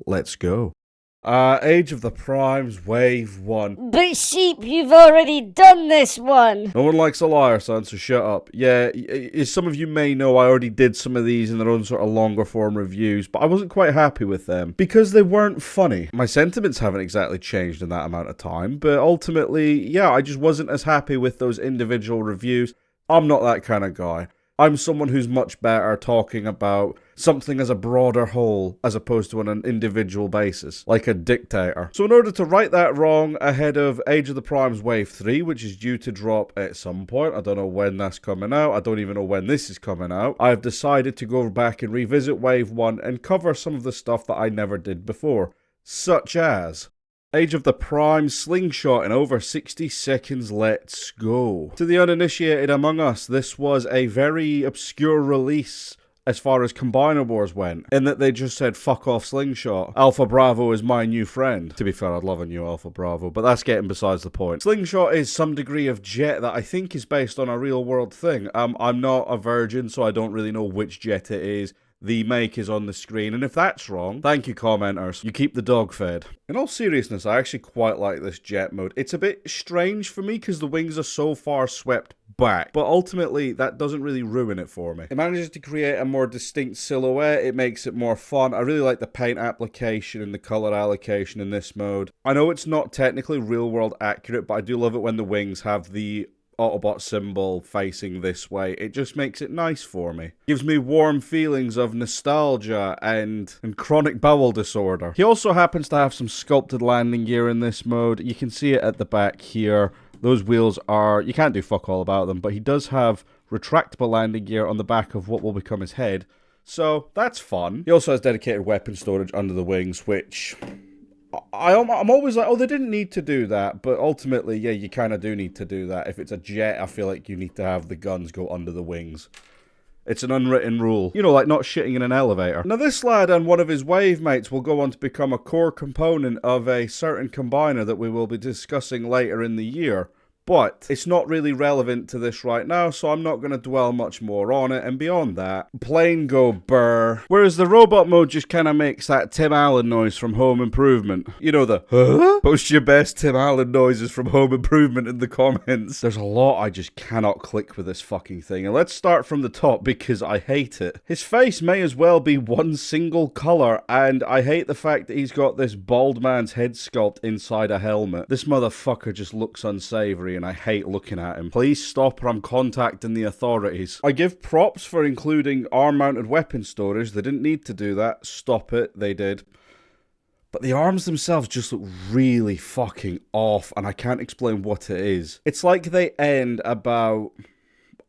Let's go. Age of the Primes, Wave 1. But Sheep, you've already done this one! No one likes a liar, son, so shut up. Yeah, as some of you may know, I already did some of these in their own sort of longer form reviews, but I wasn't quite happy with them because they weren't funny. My sentiments haven't exactly changed in that amount of time, but ultimately, yeah, I just wasn't as happy with those individual reviews. I'm not that kind of guy. I'm someone who's much better talking about something as a broader whole as opposed to on an individual basis, like a dictator. So in order to right that wrong ahead of Age of the Primes Wave 3, which is due to drop at some point, I don't know when that's coming out, I don't even know when this is coming out, I've decided to go back and revisit Wave 1 and cover some of the stuff that I never did before, such as Age of the Prime Slingshot in over 60 seconds, let's go. To the uninitiated among us, this was a very obscure release as far as Combiner Wars went, in that they just said, fuck off Slingshot. Alpha Bravo is my new friend. To be fair, I'd love a new Alpha Bravo, but that's getting besides the point. Slingshot is some degree of jet that I think is based on a real world thing. I'm not a virgin, so I don't really know which jet it is. The make is on the screen, and if that's wrong, thank you commenters, you keep the dog fed. In all seriousness, I actually quite like this jet mode. It's a bit strange for me because the wings are so far swept back, but ultimately that doesn't really ruin it for me. It manages to create a more distinct silhouette, it makes it more fun. I really like the paint application and the color allocation in this mode. I know it's not technically real world accurate, but I do love it when the wings have the Autobot symbol facing this way. It just makes it nice for me. Gives me warm feelings of nostalgia and chronic bowel disorder. He also happens to have some sculpted landing gear in this mode. You can see it at the back here. Those wheels are, you can't do fuck all about them, but he does have retractable landing gear on the back of what will become his head. So that's fun. He also has dedicated weapon storage under the wings, which I'm always like, oh, they didn't need to do that, but ultimately, yeah, you kind of do need to do that. If it's a jet, I feel like you need to have the guns go under the wings. It's an unwritten rule. You know, like not shitting in an elevator. Now, this lad and one of his wave mates will go on to become a core component of a certain combiner that we will be discussing later in the year. But it's not really relevant to this right now, so I'm not going to dwell much more on it. And beyond that, plain go burr. Whereas the robot mode just kind of makes that Tim Allen noise from Home Improvement. You know the, huh? Post your best Tim Allen noises from Home Improvement in the comments. There's a lot I just cannot click with this fucking thing. And let's start from the top because I hate it. His face may as well be one single color, and I hate the fact that he's got this bald man's head sculpt inside a helmet. This motherfucker just looks unsavory, and I hate looking at him. Please stop or I'm contacting the authorities. I give props for including arm-mounted weapon storage. They didn't need to do that. Stop it. They did. But the arms themselves just look really fucking off, and I can't explain what it is. It's like they end about,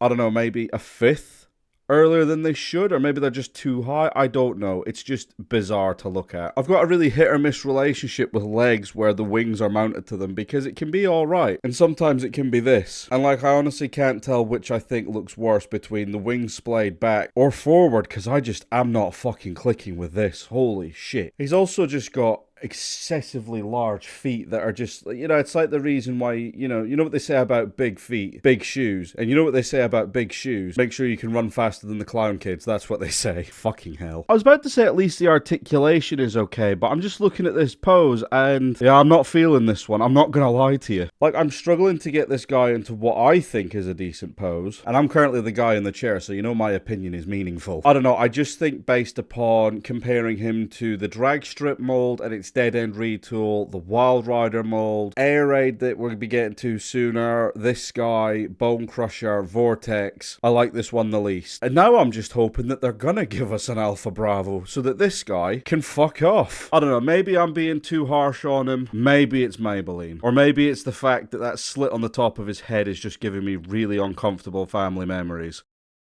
I don't know, maybe a fifth earlier than they should, or maybe they're just too high. I don't know. It's just bizarre to look at. I've got a really hit or miss relationship with legs where the wings are mounted to them because it can be alright, and sometimes it can be this. And like, I honestly can't tell which I think looks worse between the wings splayed back or forward, because I just am not fucking clicking with this. Holy shit. He's also just got excessively large feet that are just, you know, it's like the reason why, you know what they say about big feet, big shoes, and you know what they say about big shoes, make sure you can run faster than the clown kids. That's what they say. Fucking hell. I was about to say at least the articulation is okay, but I'm just looking at this pose and yeah, I'm not feeling this one. I'm not gonna lie to you. Like, I'm struggling to get this guy into what I think is a decent pose, and I'm currently the guy in the chair, so you know my opinion is meaningful. I don't know, I just think based upon comparing him to the drag strip mold and its dead end retool, the Wild Rider mold, Air Raid that we'll be getting to sooner, this guy, Bone Crusher, Vortex, I like this one the least. And now I'm just hoping that they're gonna give us an Alpha Bravo so that this guy can fuck off. I don't know, maybe I'm being too harsh on him, maybe it's Maybelline, or maybe it's the fact that that slit on the top of his head is just giving me really uncomfortable family memories.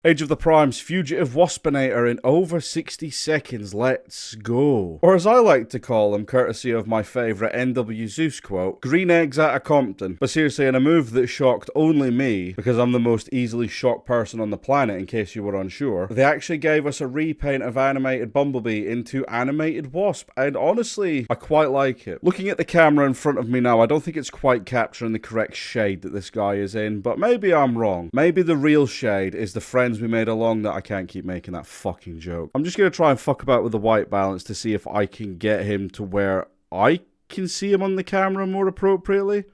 Age of the Primes Fugitive Waspinator in over 60 seconds, let's go. Or as I like to call him, courtesy of my favourite NW Zeus quote, green eggs out of Compton. But seriously, in a move that shocked only me, because I'm the most easily shocked person on the planet in case you were unsure, they actually gave us a repaint of animated Bumblebee into animated Wasp, and honestly, I quite like it. Looking at the camera in front of me now, I don't think it's quite capturing the correct shade that this guy is in, but maybe I'm wrong. Maybe the real shade is the friend bends we made along that. I can't keep making that fucking joke. I'm just going to try and fuck about with the white balance to see if I can get him to where I can see him on the camera more appropriately.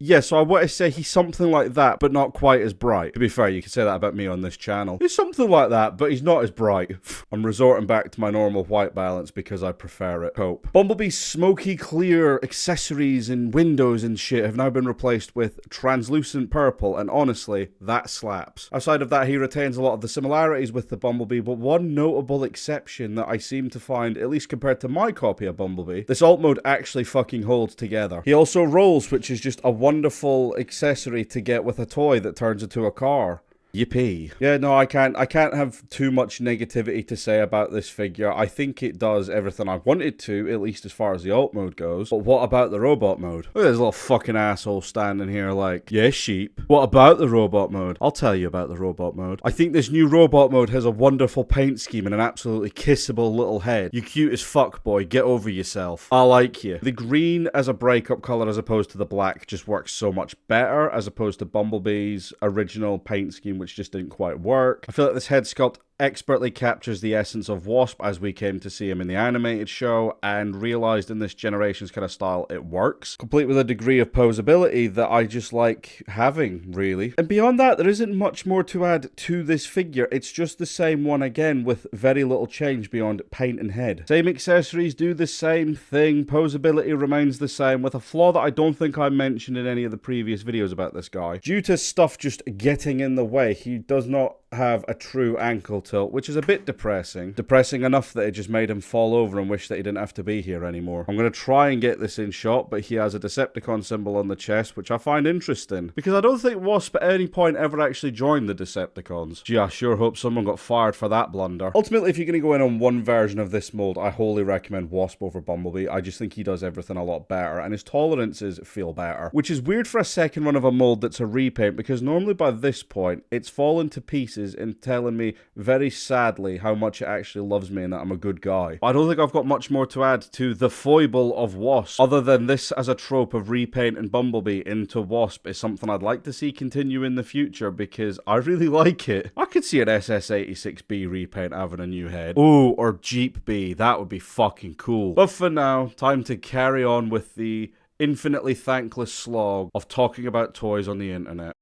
Yeah, so I want to say he's something like that, but not quite as bright. To be fair, you could say that about me on this channel. He's something like that, but he's not as bright. I'm resorting back to my normal white balance because I prefer it. Hope. Bumblebee's smoky clear accessories and windows and shit have now been replaced with translucent purple, and honestly, that slaps. Outside of that, he retains a lot of the similarities with the Bumblebee, but one notable exception that I seem to find, at least compared to my copy of Bumblebee, this alt mode actually fucking holds together. He also rolls, which is just a wonderful accessory to get with a toy that turns into a car. Yippee. Yeah, no, I can't have too much negativity to say about this figure. I think it does everything I want it to, at least as far as the alt mode goes. But what about the robot mode? Look at this little fucking asshole standing here like, yeah, sheep. What about the robot mode? I'll tell you about the robot mode. I think this new robot mode has a wonderful paint scheme and an absolutely kissable little head. You cute as fuck, boy. Get over yourself. I like you. The green as a breakup color as opposed to the black just works so much better as opposed to Bumblebee's original paint scheme, which just didn't quite work. I feel like this head sculpt expertly captures the essence of Wasp as we came to see him in the animated show, and realized in this generation's kind of style it works, complete with a degree of posability that I just like having, really. And beyond that, there isn't much more to add to this figure. It's just the same one again with very little change beyond paint and head. Same accessories do the same thing, posability remains the same, with a flaw that I don't think I mentioned in any of the previous videos about this guy. Due to stuff just getting in the way, he does not have a true ankle tilt, which is a bit depressing. Depressing enough that it just made him fall over and wish that he didn't have to be here anymore. I'm going to try and get this in shot, but he has a Decepticon symbol on the chest, which I find interesting, because I don't think Wasp at any point ever actually joined the Decepticons. Gee, I sure hope someone got fired for that blunder. Ultimately, if you're going to go in on one version of this mold, I wholly recommend Wasp over Bumblebee. I just think he does everything a lot better, and his tolerances feel better, which is weird for a second run of a mold that's a repaint, because normally by this point, it's fallen to pieces and telling me very sadly how much it actually loves me and that I'm a good guy. I don't think I've got much more to add to the foible of Wasp, other than this as a trope of repaint and Bumblebee into Wasp is something I'd like to see continue in the future, because I really like it. I could see an SS86B repaint having a new head. Ooh, or Jeep B. That would be fucking cool. But for now, time to carry on with the infinitely thankless slog of talking about toys on the internet.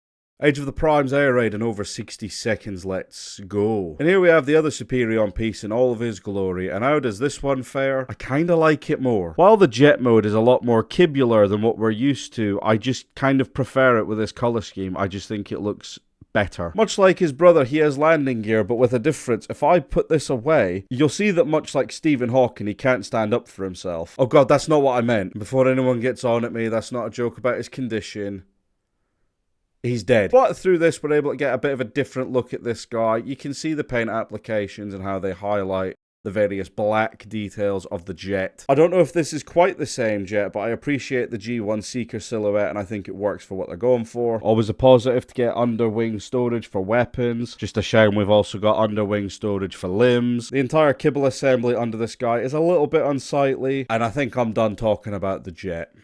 Age of the Primes air raid in over 60 seconds, let's go. And here we have the other Superion piece in all of his glory, and how does this one fare? I kinda like it more. While the jet mode is a lot more kibular than what we're used to, I just kind of prefer it with this colour scheme. I just think it looks better. Much like his brother, he has landing gear, but with a difference. If I put this away, you'll see that much like Stephen Hawking, he can't stand up for himself. Oh god, that's not what I meant. Before anyone gets on at me, that's not a joke about his condition. He's dead. But through this, we're able to get a bit of a different look at this guy. You can see the paint applications and how they highlight the various black details of the jet. I don't know if this is quite the same jet, but I appreciate the G1 Seeker silhouette, and I think it works for what they're going for. Always a positive to get underwing storage for weapons. Just a shame we've also got underwing storage for limbs. The entire kibble assembly under this guy is a little bit unsightly, and I think I'm done talking about the jet.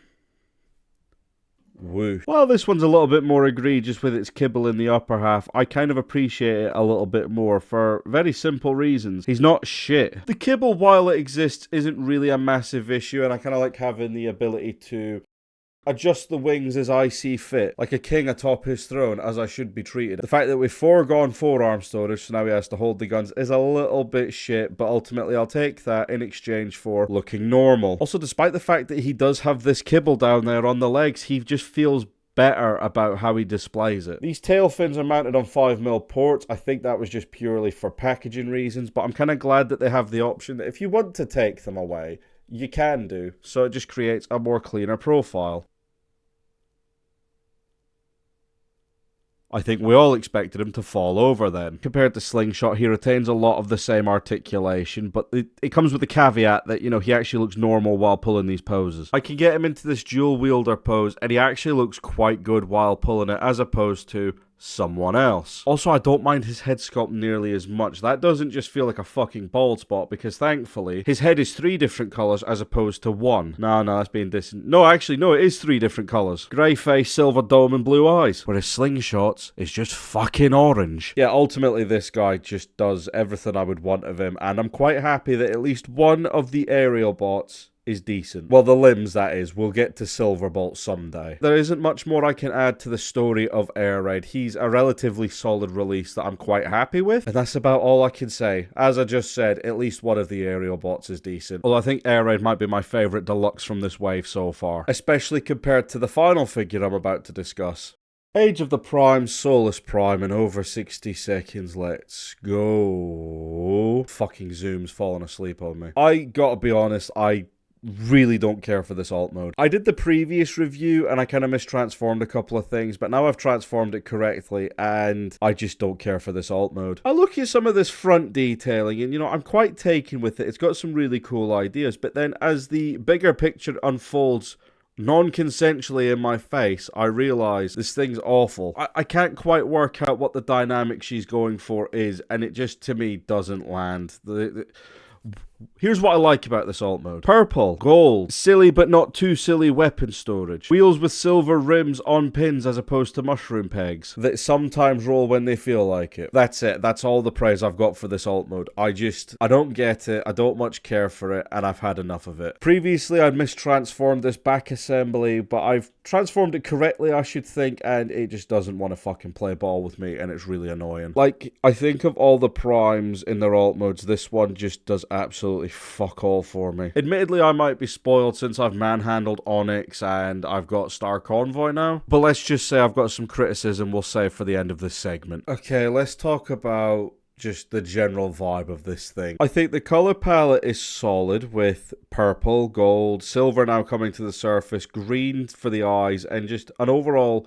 Woo. While this one's a little bit more egregious with its kibble in the upper half, I kind of appreciate it a little bit more for very simple reasons. He's not shit. The kibble, while it exists, isn't really a massive issue, and I kind of like having the ability to adjust the wings as I see fit, like a king atop his throne, as I should be treated. The fact that we've foregone forearm storage, so now he has to hold the guns, is a little bit shit, but ultimately I'll take that in exchange for looking normal. Also, despite the fact that he does have this kibble down there on the legs, he just feels better about how he displays it. These tail fins are mounted on 5mm ports. I think that was just purely for packaging reasons, but I'm kind of glad that they have the option that if you want to take them away, you can do, so it just creates a more cleaner profile. I think we all expected him to fall over then. Compared to Slingshot, he retains a lot of the same articulation, but it comes with the caveat that, you know, he actually looks normal while pulling these poses. I can get him into this dual wielder pose, and he actually looks quite good while pulling it, as opposed to someone else. Also, I don't mind his head sculpt nearly as much. That doesn't just feel like a fucking bald spot, because thankfully, his head is 3 different colours as opposed to 1. No, that's being distant. No, actually, no, it is 3 different colours. Grey face, silver dome, and blue eyes. Whereas Slingshot's is just fucking orange. Yeah, ultimately, this guy just does everything I would want of him, and I'm quite happy that at least one of the aerial bots is decent. Well, the limbs, that is. We'll get to Silverbolt someday. There isn't much more I can add to the story of Air Raid. He's a relatively solid release that I'm quite happy with, and that's about all I can say. As I just said, at least one of the aerial bots is decent. Although I think Air Raid might be my favourite deluxe from this wave so far, especially compared to the final figure I'm about to discuss. Age of the Prime, Solus Prime, in over 60 seconds. Let's go. Fucking Zoom's falling asleep on me. I gotta be honest, I really don't care for this alt mode. I did the previous review and I kind of mistransformed a couple of things, but now I've transformed it correctly and I just don't care for this alt mode. I look at some of this front detailing and, you know, I'm quite taken with it. It's got some really cool ideas, but then as the bigger picture unfolds non-consensually in my face, I realise this thing's awful. I can't quite work out what the dynamic she's going for is, and it just, to me, doesn't land. Here's what I like about this alt mode. Purple, gold, silly but not too silly weapon storage. Wheels with silver rims on pins as opposed to mushroom pegs that sometimes roll when they feel like it. That's it. That's all the praise I've got for this alt mode. I don't get it. I don't much care for it, and I've had enough of it. Previously, I'd mistransformed this back assembly, but I've transformed it correctly, I should think, and it just doesn't want to fucking play ball with me, and it's really annoying. Like, I think of all the primes in their alt modes, this one just does absolutely fuck all for me. Admittedly, I might be spoiled since I've manhandled Onyx and I've got Star Convoy now, but let's just say I've got some criticism we'll save for the end of this segment. Okay, let's talk about just the general vibe of this thing. I think the color palette is solid with purple, gold, silver now coming to the surface, green for the eyes, and just an overall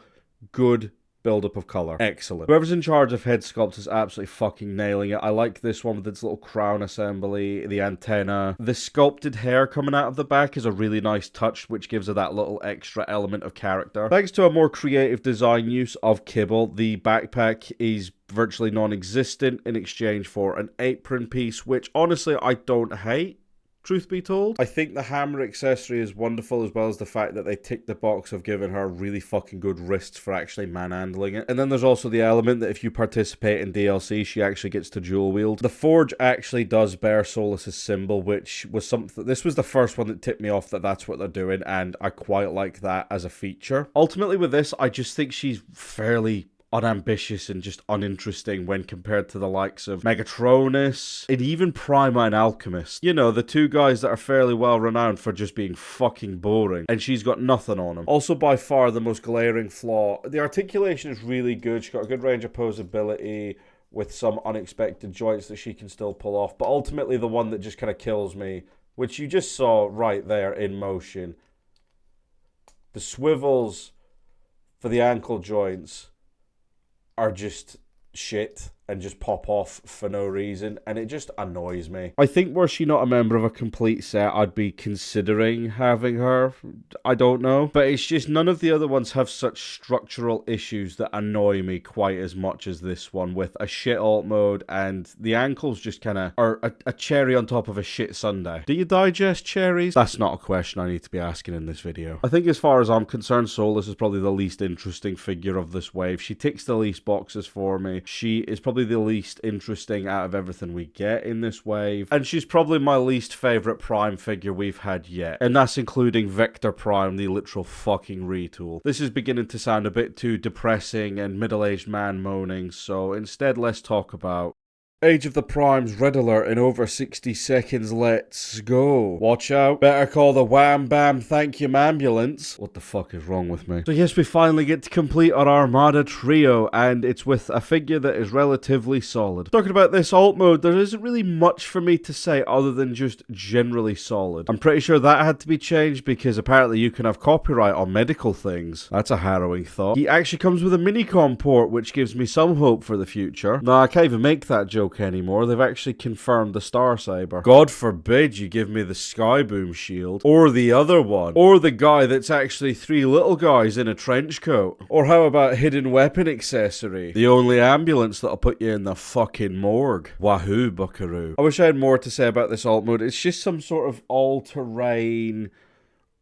good build-up of colour. Excellent. Whoever's in charge of head sculpt is absolutely fucking nailing it. I like this one with its little crown assembly, the antenna. The sculpted hair coming out of the back is a really nice touch, which gives it that little extra element of character. Thanks to a more creative design use of kibble, the backpack is virtually non-existent in exchange for an apron piece, which honestly I don't hate. Truth be told, I think the hammer accessory is wonderful, as well as the fact that they tick the box of giving her really fucking good wrists for actually manhandling it. And then there's also the element that if you participate in DLC, she actually gets to dual wield. The forge actually does bear Solus's symbol, which was something. This was the first one that tipped me off that that's what they're doing, and I quite like that as a feature. Ultimately, with this, I just think she's fairly unambitious and just uninteresting when compared to the likes of Megatronus and even Prima and Alchemist. You know, the two guys that are fairly well renowned for just being fucking boring, and she's got nothing on them. Also, by far the most glaring flaw, the articulation is really good. She's got a good range of posability with some unexpected joints that she can still pull off, but ultimately the one that just kind of kills me, which you just saw right there in motion, the swivels for the ankle joints are just shit and just pop off for no reason, and it just annoys me. I think were she not a member of a complete set, I'd be considering having her. I don't know. But it's just none of the other ones have such structural issues that annoy me quite as much as this one, with a shit alt mode, and the ankles just kind of are a cherry on top of a shit sundae. Do you digest cherries? That's not a question I need to be asking in this video. I think as far as I'm concerned, Solus is probably the least interesting figure of this wave. She ticks the least boxes for me. She is probably the least interesting out of everything we get in this wave, and she's probably my least favourite Prime figure we've had yet, and that's including Vector Prime, the literal fucking retool. This is beginning to sound a bit too depressing and middle-aged man moaning, so instead let's talk about Age of the Primes, red alert in over 60 seconds, let's go. Watch out, better call the wham bam thank you ambulance. What the fuck is wrong with me? So yes, we finally get to complete our Armada trio, and it's with a figure that is relatively solid. Talking about this alt mode, there isn't really much for me to say other than just generally solid. I'm pretty sure that had to be changed because apparently you can have copyright on medical things. That's a harrowing thought. He actually comes with a Minicom port, which gives me some hope for the future. No, I can't even make that joke joke anymore. They've actually confirmed the Star Saber. God forbid you give me the Skyboom shield. Or the other one. Or the guy that's actually 3 little guys in a trench coat. Or how about hidden weapon accessory? The only ambulance that'll put you in the fucking morgue. Wahoo, buckaroo. I wish I had more to say about this alt mode. It's just some sort of all-terrain,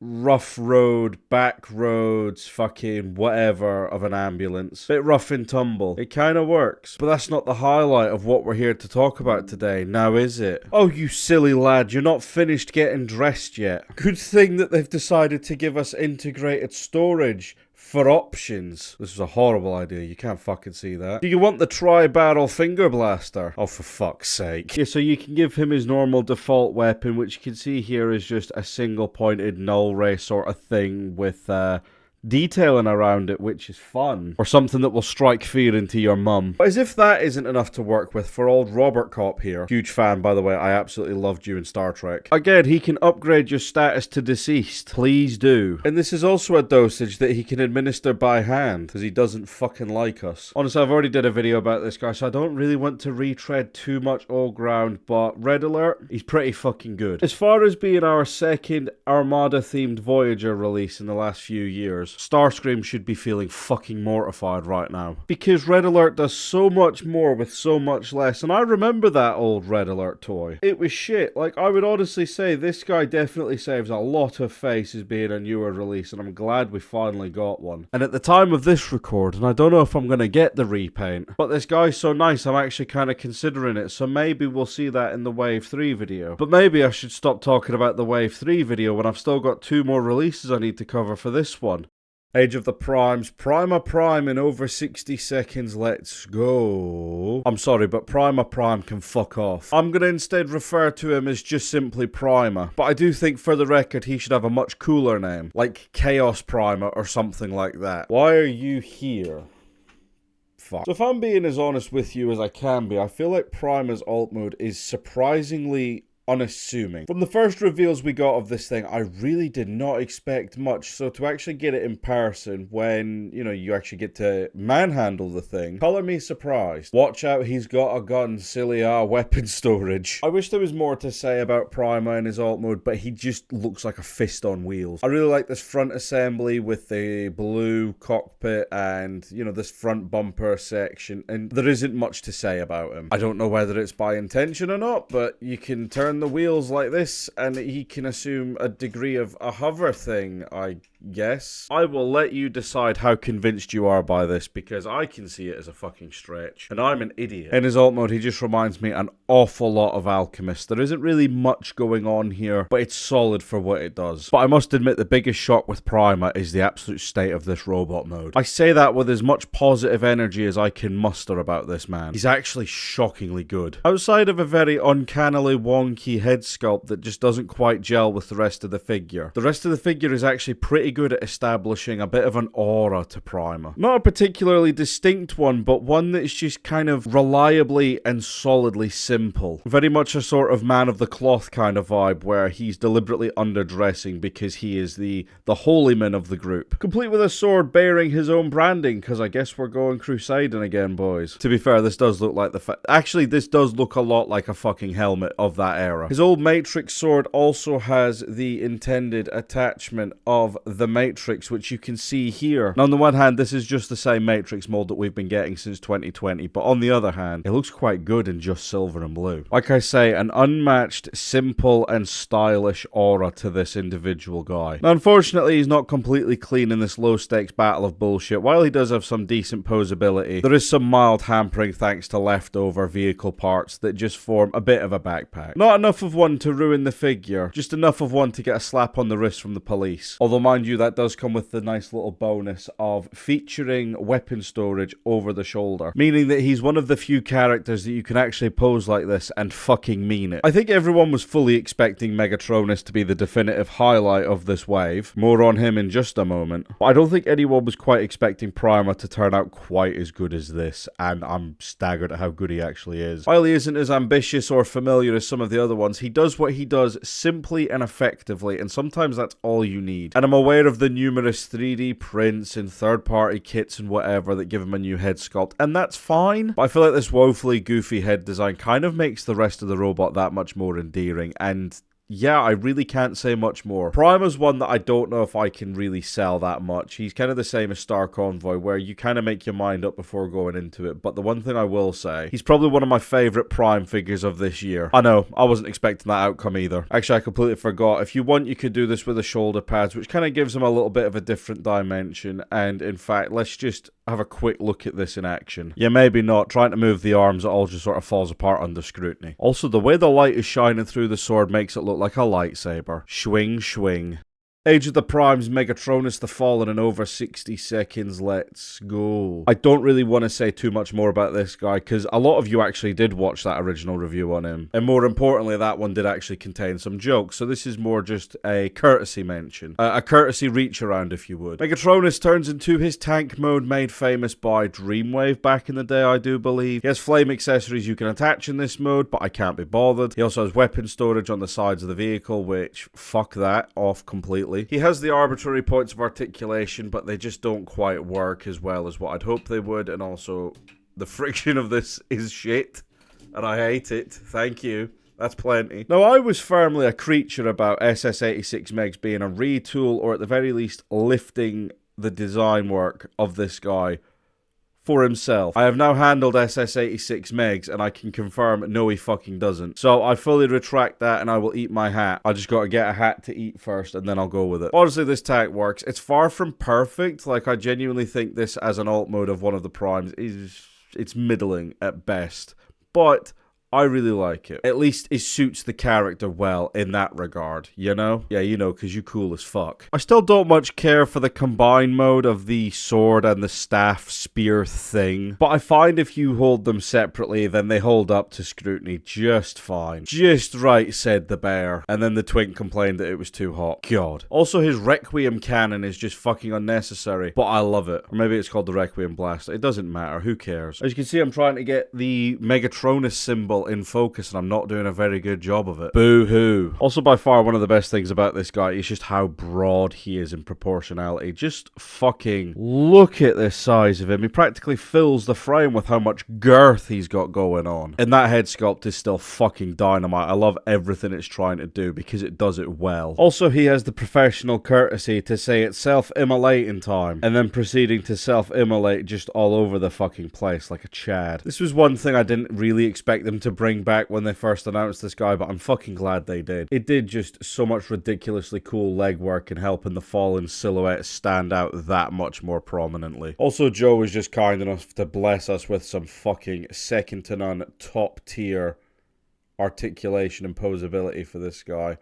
rough road, back roads, fucking whatever of an ambulance. Bit rough and tumble. It kind of works. But that's not the highlight of what we're here to talk about today, now is it? Oh, you silly lad, you're not finished getting dressed yet. Good thing that they've decided to give us integrated storage for options. This was a horrible idea. You can't fucking see that. Do you want the tri-barrel finger blaster? Oh, for fuck's sake. Yeah, so you can give him his normal default weapon, which you can see here is just a single-pointed null ray sort of thing with detailing around it, which is fun. Or something that will strike fear into your mum. But as if that isn't enough to work with for old Robert Cop here. Huge fan, by the way. I absolutely loved you in Star Trek. Again, he can upgrade your status to deceased. Please do. And this is also a dosage that he can administer by hand, because he doesn't fucking like us. Honestly, I've already did a video about this guy, so I don't really want to retread too much old ground, but Red Alert, he's pretty fucking good. As far as being our second Armada-themed Voyager release in the last few years, Starscream should be feeling fucking mortified right now. Because Red Alert does so much more with so much less, and I remember that old Red Alert toy. It was shit. Like, I would honestly say this guy definitely saves a lot of face as being a newer release, and I'm glad we finally got one. And at the time of this record, and I don't know if I'm going to get the repaint, but this guy's so nice I'm actually kind of considering it, so maybe we'll see that in the Wave 3 video. But maybe I should stop talking about the Wave 3 video when I've still got 2 more releases I need to cover for this one. Age of the Primes, Prima Prime in over 60 seconds, let's go. I'm sorry, but Prima Prime can fuck off. I'm gonna instead refer to him as just simply Prima, but I do think for the record he should have a much cooler name, like Chaos Prima or something like that. Why are you here? Fuck. So if I'm being as honest with you as I can be, I feel like Prima's alt mode is surprisingly unassuming. From the first reveals we got of this thing, I really did not expect much, so to actually get it in person when, you know, you actually get to manhandle the thing, color me surprised. Watch out, he's got a gun, silly weapon storage. I wish there was more to say about Prima in his alt mode, but he just looks like a fist on wheels. I really like this front assembly with the blue cockpit and, you know, this front bumper section, and there isn't much to say about him. I don't know whether it's by intention or not, but you can turn the wheels like this and he can assume a degree of a hover thing, I guess. I will let you decide how convinced you are by this, because I can see it as a fucking stretch and I'm an idiot. In his alt mode he just reminds me an awful lot of Alchemist. There isn't really much going on here, but it's solid for what it does. But I must admit the biggest shock with Prima is the absolute state of this robot mode. I say that with as much positive energy as I can muster about this man. He's actually shockingly good. Outside of a very uncannily wonky head sculpt that just doesn't quite gel with the rest of the figure, the rest of the figure is actually pretty good at establishing a bit of an aura to Prima. Not a particularly distinct one, but one that's just kind of reliably and solidly simple. Very much a sort of man of the cloth kind of vibe, where he's deliberately underdressing because he is the holy man of the group. Complete with a sword bearing his own branding, because I guess we're going crusading again, boys. To be fair, this does look like actually, this does look a lot like a fucking helmet of that era. His old Matrix sword also has the intended attachment of the Matrix, which you can see here. Now, on the one hand, this is just the same Matrix mold that we've been getting since 2020, but on the other hand, it looks quite good in just silver and blue. Like I say, an unmatched, simple, and stylish aura to this individual guy. Now, unfortunately, he's not completely clean in this low-stakes battle of bullshit. While he does have some decent posability, there is some mild hampering thanks to leftover vehicle parts that just form a bit of a backpack. Not enough of one to ruin the figure, just enough of one to get a slap on the wrist from the police. Although, mind you, that does come with the nice little bonus of featuring weapon storage over the shoulder, meaning that he's one of the few characters that you can actually pose like this and fucking mean it. I think everyone was fully expecting Megatronus to be the definitive highlight of this wave. More on him in just a moment. But I don't think anyone was quite expecting Prima to turn out quite as good as this, and I'm staggered at how good he actually is. While he isn't as ambitious or familiar as some of the other other ones, he does what he does simply and effectively, and sometimes that's all you need. And I'm aware of the numerous 3D prints and third-party kits and whatever that give him a new head sculpt, and that's fine, but I feel like this woefully goofy head design kind of makes the rest of the robot that much more endearing, and yeah, I really can't say much more. Prima's one that I don't know if I can really sell that much. He's kind of the same as Star Convoy, where you kind of make your mind up before going into it. But the one thing I will say, he's probably one of my favorite Prime figures of this year. I know, I wasn't expecting that outcome either. Actually, I completely forgot. If you want, you could do this with the shoulder pads, which kind of gives him a little bit of a different dimension. And in fact, let's just have a quick look at this in action. Yeah, maybe not. Trying to move the arms, it all just sort of falls apart under scrutiny. Also, the way the light is shining through the sword makes it look like a lightsaber. Swing, swing. Age of the Primes, Megatronus The Fallen in over 60 seconds. Let's go. I don't really want to say too much more about this guy, because a lot of you actually did watch that original review on him. And more importantly, that one did actually contain some jokes, so this is more just a courtesy mention. A courtesy reach around, if you would. Megatronus turns into his tank mode made famous by Dreamwave back in the day, I do believe. He has flame accessories you can attach in this mode, but I can't be bothered. He also has weapon storage on the sides of the vehicle, which, fuck that, off completely. He has the arbitrary points of articulation, but they just don't quite work as well as what I'd hoped they would, and also the friction of this is shit, and I hate it. Thank you. That's plenty. Now, I was firmly a creature about SS86 Megs being a retool, or at the very least, lifting the design work of this guy for himself. I have now handled SS86 Megs, and I can confirm, no, he fucking doesn't. So I fully retract that, and I will eat my hat. I just gotta get a hat to eat first, and then I'll go with it. Honestly, this tank works. It's far from perfect. Like, I genuinely think this as an alt mode of one of the Primes it's middling at best. But I really like it. At least it suits the character well in that regard, you know? Yeah, you know, because you're cool as fuck. I still don't much care for the combined mode of the sword and the staff spear thing, but I find if you hold them separately, then they hold up to scrutiny just fine. Just right, said the bear. And then the twink complained that it was too hot. God. Also, his Requiem cannon is just fucking unnecessary, but I love it. Or maybe it's called the Requiem Blaster. It doesn't matter. Who cares? As you can see, I'm trying to get the Megatronus symbol in focus, and I'm not doing a very good job of it. Boo-hoo. Also, by far, one of the best things about this guy is just how broad he is in proportionality. Just fucking look at the size of him. He practically fills the frame with how much girth he's got going on. And that head sculpt is still fucking dynamite. I love everything it's trying to do because it does it well. Also, he has the professional courtesy to say it's self-immolate in time, and then proceeding to self-immolate just all over the fucking place like a Chad. This was one thing I didn't really expect them to bring back when they first announced this guy, but I'm fucking glad they did. It did just so much ridiculously cool legwork in helping the Fallen silhouette stand out that much more prominently. Also, Joe was just kind enough to bless us with some fucking second to none top tier articulation and posability for this guy.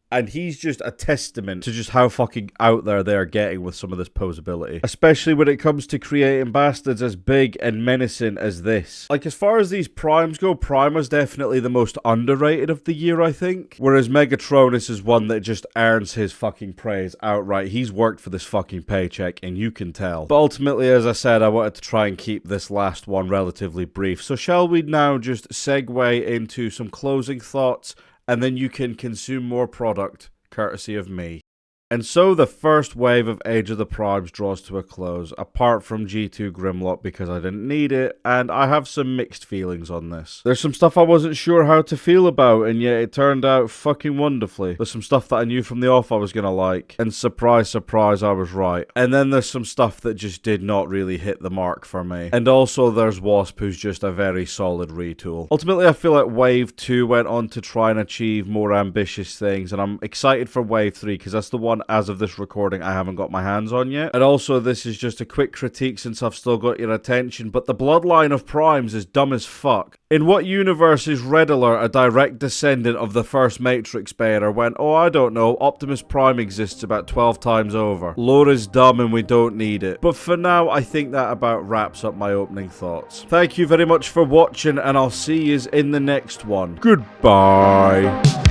And he's just a testament to just how fucking out there they're getting with some of this posability. Especially when it comes to creating bastards as big and menacing as this. Like, as far as these Primes go, Prima's definitely the most underrated of the year, I think. Whereas Megatronus is one that just earns his fucking praise outright. He's worked for this fucking paycheck, and you can tell. But ultimately, as I said, I wanted to try and keep this last one relatively brief. So shall we now just segue into some closing thoughts, and then you can consume more product, courtesy of me. And so the first wave of Age of the Primes draws to a close, apart from G2 Grimlock because I didn't need it, and I have some mixed feelings on this. There's some stuff I wasn't sure how to feel about, and yet it turned out fucking wonderfully. There's some stuff that I knew from the off I was gonna like, and surprise, surprise, I was right. And then there's some stuff that just did not really hit the mark for me. And also there's Wasp, who's just a very solid retool. Ultimately, I feel like Wave 2 went on to try and achieve more ambitious things, and I'm excited for Wave 3, because that's the one, as of this recording, I haven't got my hands on yet. And also, this is just a quick critique since I've still got your attention, but the bloodline of Primes is dumb as fuck. In what universe is Riddler a direct descendant of the first Matrix bearer when, oh, I don't know, Optimus Prime exists about 12 times over? Lore is dumb and we don't need it. But for now, I think that about wraps up my opening thoughts. Thank you very much for watching, and I'll see you in the next one. Goodbye.